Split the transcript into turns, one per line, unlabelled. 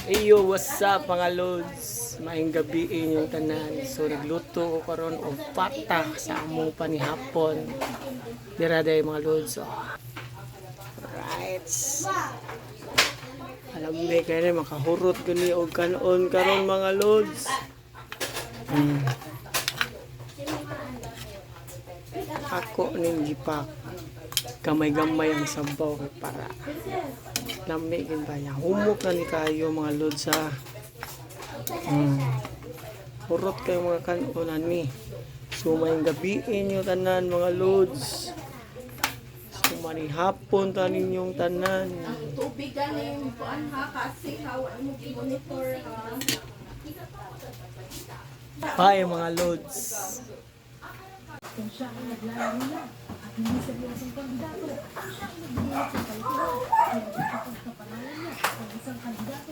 Eyo, what's up mga lods? Maayong gabi inyong tanan. So nagluto ko karon og pata sa among panihapon. Dira day mga lods. So, right. Alam mo kaya makahurot gani og kanon karon mga lods. Ako ning gipak. Gamay-gamay ang sabaw para lami gid ba ya. Humok na ni kayo mga lods sa hurot kayo mga kanon ni. So mayong gabi inyo tanan mga lods. So manihapon tanin yung tanan.
Tubig galing kuan ha kasi hawa mo monitor ha.
Bye mga lods.
Kung siya ay naglalaro na at hindi seryosong kandidato, siya ay nagbigay sa kalituhan. Kaya ipagkapalayan niya ang isang kandidato